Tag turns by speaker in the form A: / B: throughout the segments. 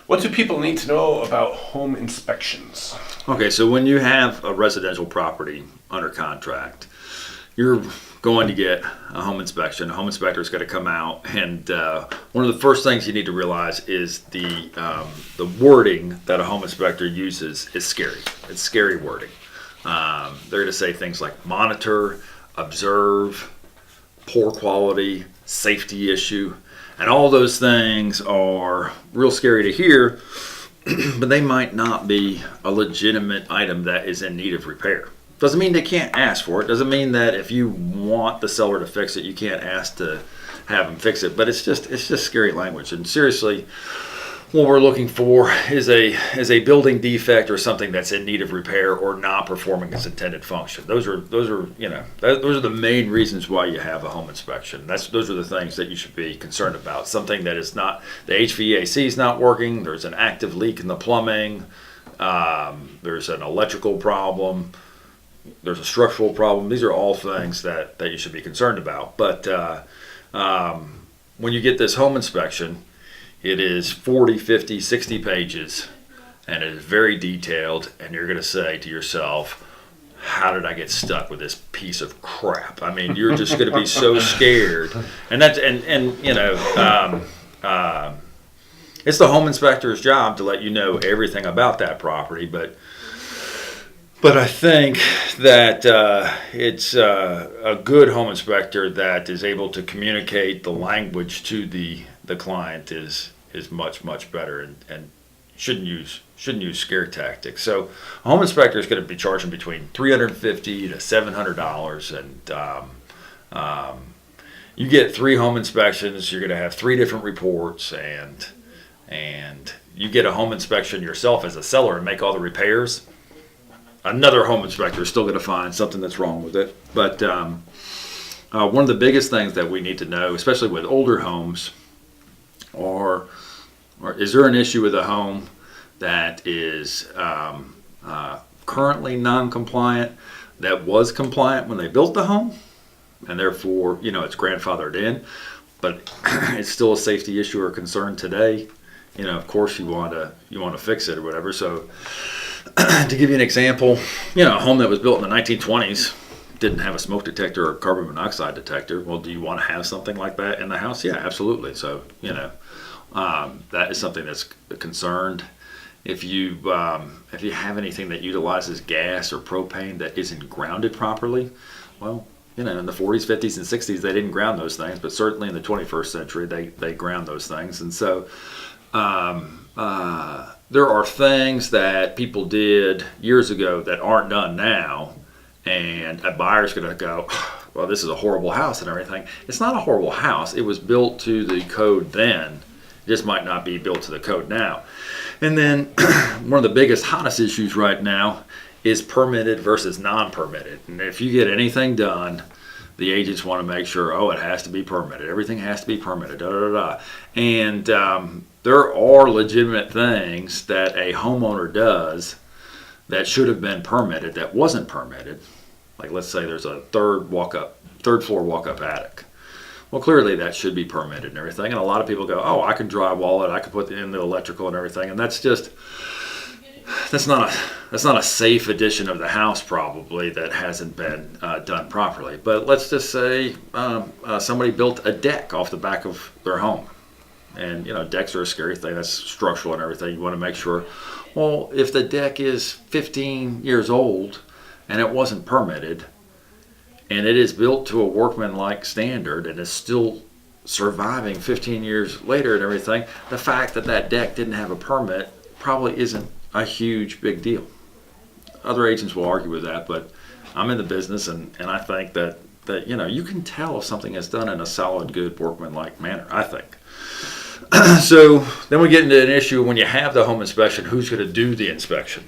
A: What do people need to know about home inspections?
B: Okay, so when you have a residential property under contract, you're going to get a home inspection. A home inspector is going to come out, and one of the first things you need to realize is the wording that a home inspector uses is scary. It's scary wording. They're going to say things like monitor, observe, poor quality, safety issue, and all those things are real scary to hear, but they might not be a legitimate item that is in need of repair. Doesn't mean they can't ask for it. Doesn't mean that if you want the seller to fix it, you can't ask to have them fix it. But it's just scary language. And seriously, what we're looking for is a building defect or something that's in need of repair or not performing its intended function. Those are the main reasons why you have a home inspection. Those are the things that you should be concerned about. Something that is not, the HVAC is not working. There's an active leak in the plumbing. There's an electrical problem. There's a structural problem. These are all things that you should be concerned about. But when you get this home inspection, it is 40, 50, 60 pages, and it is very detailed, and you're going to say to yourself, how did I get stuck with this piece of crap? I mean, you're just going to be so scared. And that's it's the home inspector's job to let you know everything about that property, but I think that it's a good home inspector that is able to communicate the language to the client is much better, and shouldn't use scare tactics. So a home inspector is going to be charging between $350 to $700, and you get 3 home inspections. You're going to have 3 different reports, and you get a home inspection yourself as a seller and make all the repairs. Another home inspector is still going to find something that's wrong with it. But one of the biggest things that we need to know, especially with older homes, or is there an issue with a home that is currently non-compliant that was compliant when they built the home, and therefore it's grandfathered in, but it's still a safety issue or concern today. Of course you want to fix it or whatever. So to give you an example, a home that was built in the 1920s didn't have a smoke detector or carbon monoxide detector. Well, do you want to have something like that in the house? Yeah, absolutely. So that is something that's concerned. If you have anything that utilizes gas or propane that isn't grounded properly, well, in the 40s, 50s, and 60s they didn't ground those things, but certainly in the 21st century they ground those things. And so there are things that people did years ago that aren't done now, and a buyer's going to go, well, this is a horrible house and everything. It's not a horrible house. It was built to the code then. It just might not be built to the code now. And then one of the biggest, hottest issues right now is permitted versus non-permitted. And if you get anything done, the agents want to make sure, it has to be permitted. Everything has to be permitted, And there are legitimate things that a homeowner does that should have been permitted that wasn't permitted. Like, let's say there's a third floor walk-up attic. Well, clearly that should be permitted and everything. And a lot of people go, I can drywall it, I can put in the electrical and everything. And that's not a safe addition of the house, probably, that hasn't been done properly. But let's just say somebody built a deck off the back of their home. And decks are a scary thing. That's structural and everything. You want to make sure, well, if the deck is 15 years old and it wasn't permitted, and it is built to a workmanlike standard and is still surviving 15 years later and everything, the fact that deck didn't have a permit probably isn't a huge big deal. Other agents will argue with that, but I'm in the business, and I think that you can tell if something is done in a solid, good, workmanlike manner, I think. So then we get into an issue when you have the home inspection, who's going to do the inspection?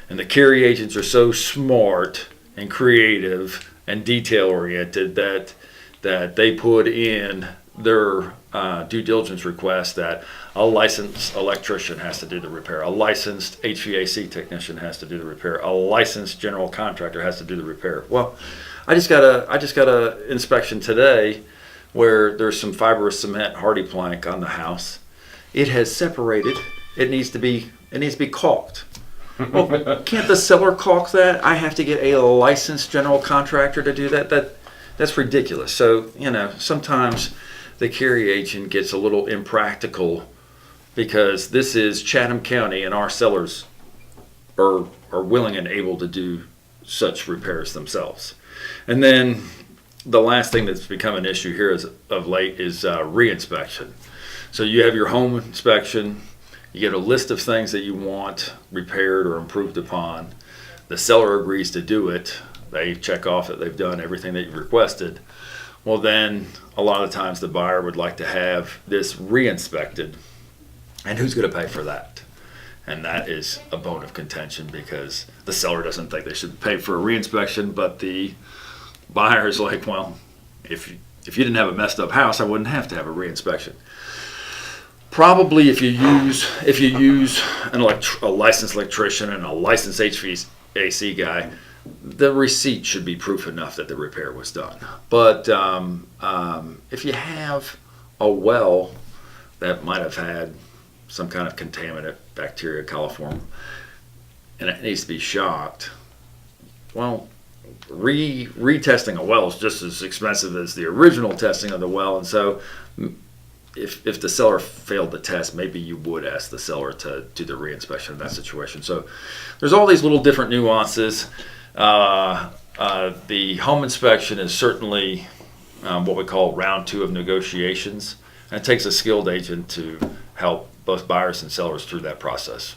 B: And the carry agents are so smart and creative and detail-oriented that they put in their due diligence request that a licensed electrician has to do the repair, a licensed HVAC technician has to do the repair, a licensed general contractor has to do the repair. Well, I just got a inspection today where there's some fibrous cement hardy plank on the house. It has separated it needs to be caulked. Well, can't the seller caulk that? I have to get a licensed general contractor to do that. That's ridiculous. So, sometimes the carry agent gets a little impractical because this is Chatham County and our sellers are willing and able to do such repairs themselves. And then the last thing that's become an issue here of late is re-inspection. So you have your home inspection, you get a list of things that you want repaired or improved upon. The seller agrees to do it. They check off that they've done everything that you requested. Well, then a lot of times the buyer would like to have this re-inspected, and who's going to pay for that? And that is a bone of contention because the seller doesn't think they should pay for a re-inspection, but the buyer is like, well, if you didn't have a messed up house, I wouldn't have to have a re-inspection. Probably if you use a licensed electrician and a licensed HVAC guy, the receipt should be proof enough that the repair was done. But if you have a well that might have had some kind of contaminant, bacteria, coliform, and it needs to be shocked, well, retesting a well is just as expensive as the original testing of the well. And so if the seller failed the test, maybe you would ask the seller to do the reinspection in that situation. So there's all these little different nuances. The home inspection is certainly what we call round 2 of negotiations. And it takes a skilled agent to help both buyers and sellers through that process.